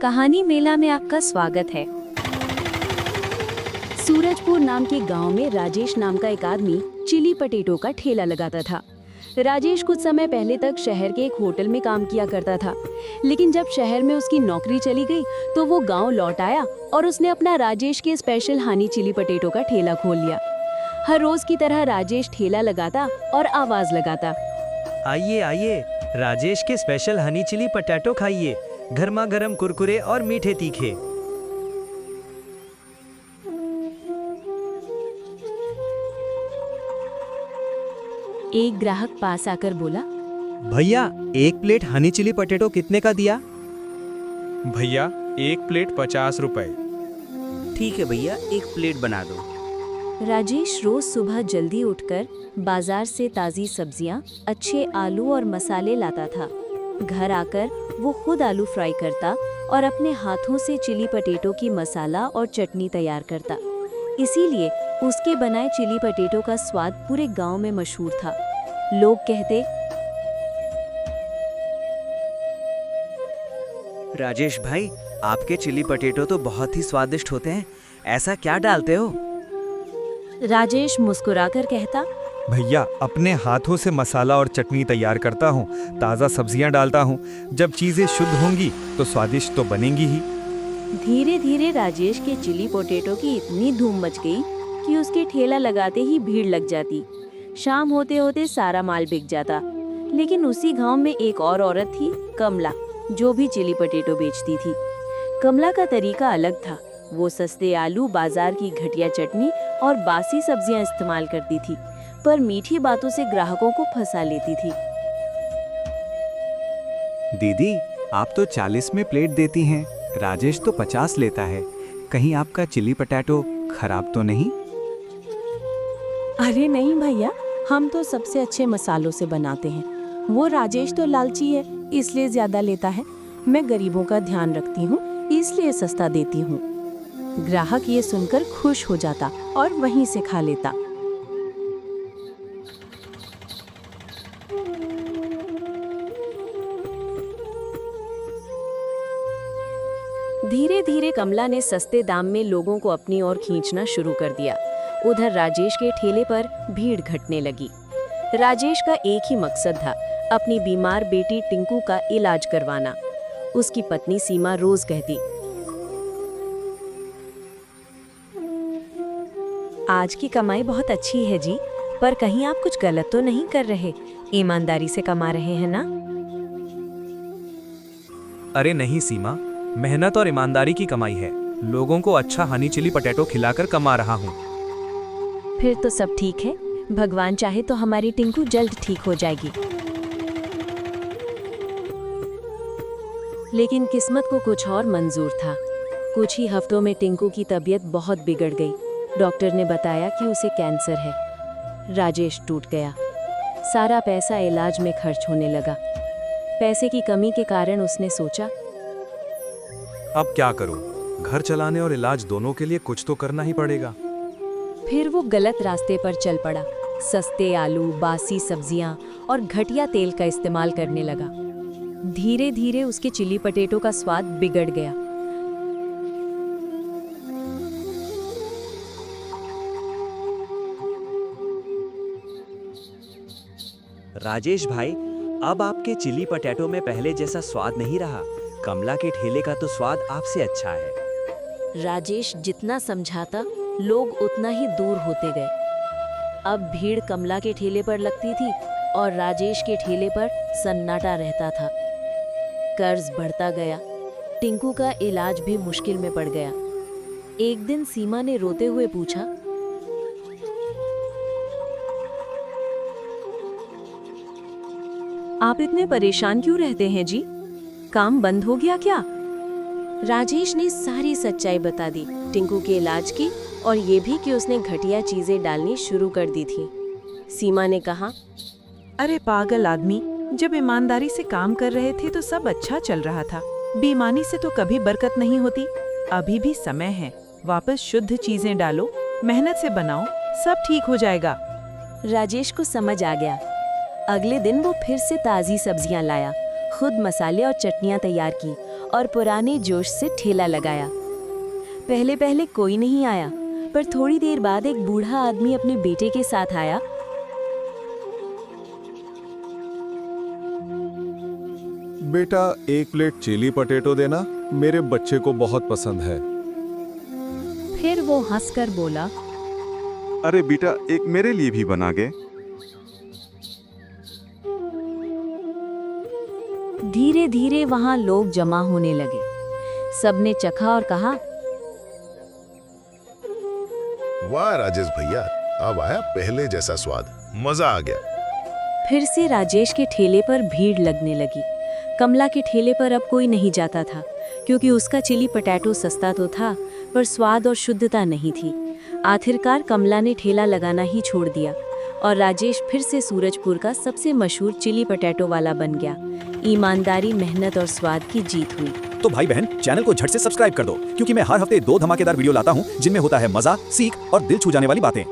कहानी मेला में आपका स्वागत है। सूरजपुर नाम के गांव में राजेश नाम का एक आदमी चिली पटेटो का ठेला लगाता था। राजेश कुछ समय पहले तक शहर के एक होटल में काम किया करता था, लेकिन जब शहर में उसकी नौकरी चली गई तो वो गांव लौट आया और उसने अपना राजेश के स्पेशल हनी चिली पटेटो का ठेला खोल लिया। हर रोज की तरह राजेश ठेला लगाता और आवाज लगाता, आइए आइए, राजेश के स्पेशल हनी चिली पटेटो खाइए, गर्मा गर्म कुरकुरे और मीठे तीखे। एक ग्राहक पास आकर बोला, भैया एक प्लेट हनी चिली पटेटो कितने का दिया? भैया एक प्लेट 50 रुपए। ठीक है भैया, एक प्लेट बना दो। राजेश रोज सुबह जल्दी उठकर बाजार से ताज़ी सब्जियां, अच्छे आलू और मसाले लाता था। घर आकर वो खुद आलू फ्राई करता और अपने हाथों से चिली पटेटो की मसाला और चटनी तैयार करता। इसीलिए उसके बनाए चिली पटेटो का स्वाद पूरे गांव में मशहूर था। लोग कहते, राजेश भाई, आपके चिली पटेटो तो बहुत ही स्वादिष्ट होते हैं, ऐसा क्या डालते हो? राजेश मुस्कुराकर कहता, भैया अपने हाथों से मसाला और चटनी तैयार करता हूँ, ताज़ा सब्जियाँ डालता हूँ। जब चीज़ें शुद्ध होंगी तो स्वादिष्ट तो बनेंगी ही। धीरे धीरे राजेश के चिली पोटैटो की इतनी धूम मच गई कि उसके ठेला लगाते ही भीड़ लग जाती। शाम होते होते सारा माल बिक जाता। लेकिन उसी गांव में एक और औरत थी, कमला, जो भी चिली पोटैटो बेचती थी। कमला का तरीका अलग था। वो सस्ते आलू, बाजार की घटिया चटनी और बासी सब्जियां इस्तेमाल करती थी, पर मीठी बातों से ग्राहकों को फंसा लेती थी। दीदी, आप तो 40 में प्लेट देती हैं, राजेश तो 50 लेता है। कहीं आपका चिली पटेटो खराब तो नहीं? अरे नहीं भैया, हम तो सबसे अच्छे मसालों से बनाते हैं। वो राजेश तो लालची है, इसलिए ज्यादा लेता है। मैं गरीबों का ध्यान रखती हूँ, इसलिए सस्ता देती हूँ। ग्राहक ये सुनकर खुश हो जाता और वहीं से खा लेता। धीरे धीरे कमला ने सस्ते दाम में लोगों को अपनी ओर खींचना शुरू कर दिया। उधर राजेश के ठेले पर भीड़ घटने लगी। राजेश का एक ही मकसद था, अपनी बीमार बेटी टिंकू का इलाज करवाना। उसकी पत्नी सीमा रोज कहती, आज की कमाई बहुत अच्छी है जी, पर कहीं आप कुछ गलत तो नहीं कर रहे? ईमानदारी से कमा रहे हैं ना? अरे नहीं सीमा, मेहनत और ईमानदारी की कमाई है। लोगों को अच्छा हनी चिली पटेटो खिलाकर कमा रहा हूँ। फिर तो सब ठीक है। भगवान चाहे तो हमारी टिंकू जल्द ठीक हो जाएगी। लेकिन किस्मत को कुछ और मंजूर था। कुछ ही हफ्तों में टिंकू की तबीयत बहुत बिगड़ गई। डॉक्टर ने बताया कि उसे कैंसर है। राजेश टूट गया। सारा पैसा इलाज में खर्च होने लगा। पैसे की कमी के कारण उसने सोचा, अब क्या करूँ? घर चलाने और इलाज दोनों के लिए कुछ तो करना ही पड़ेगा। फिर वो गलत रास्ते पर चल पड़ा। सस्ते आलू, बासी सब्जियां और घटिया तेल का इस्तेमाल करने लगा। धीरे धीरे उसके चिली पटेटो का स्वाद बिगड़ गया। राजेश भाई, अब आपके चिली पटेटो में पहले जैसा स्वाद नहीं रहा। कमला के ठेले का तो स्वाद आपसे अच्छा है। राजेश जितना समझाता, लोग उतना ही दूर होते गए। अब भीड़ कमला के ठेले पर लगती थी और राजेश के ठेले पर सन्नाटा रहता था। कर्ज बढ़ता गया। टिंकू का इलाज भी मुश्किल में पड़ गया। एक दिन सीमा ने रोते हुए पूछा, आप इतने परेशान क्यों रहते हैं जी? काम बंद हो गया क्या? राजेश ने सारी सच्चाई बता दी, टिंकू के इलाज की और ये भी कि उसने घटिया चीजें डालनी शुरू कर दी थी। सीमा ने कहा, अरे पागल आदमी, जब ईमानदारी से काम कर रहे थे तो सब अच्छा चल रहा था। बेईमानी से तो कभी बरकत नहीं होती। अभी भी समय है, वापस शुद्ध चीजें डालो, मेहनत से बनाओ, सब ठीक हो जाएगा। राजेश को समझ आ गया। अगले दिन वो फिर से ताज़ी सब्जियां लाया, खुद मसाले और चटनियां तैयार की और पुराने जोश से ठेला लगाया। पहले पहले कोई नहीं आया, पर थोड़ी देर बाद एक बूढ़ा आदमी अपने बेटे के साथ आया। बेटा, एक प्लेट चिली पटेटो देना, मेरे बच्चे को बहुत पसंद है। फिर वो हंसकर बोला, अरे बेटा, एक मेरे लिए भी बना गे। धीरे धीरे वहां लोग जमा होने लगे। सबने चखा और कहा, वाह राजेश भैया, अब आया पहले जैसा स्वाद, मजा आ गया। फिर से राजेश के ठेले पर भीड़ लगने लगी। कमला के ठेले पर अब कोई नहीं जाता था, क्योंकि उसका चिली पटैटो सस्ता तो था, पर स्वाद और शुद्धता नहीं थी। आखिरकार कमला ने ठेला लगाना ही छोड़ दिया और राजेश फिर से सूरजपुर का सबसे मशहूर चिली पटैटो वाला बन गया। ईमानदारी, मेहनत और स्वाद की जीत हुई। तो भाई बहन, चैनल को झट से सब्सक्राइब कर दो, क्योंकि मैं हर हफ्ते 2 धमाकेदार वीडियो लाता हूं, जिनमें होता है मजा, सीख और दिल छू जाने वाली बातें।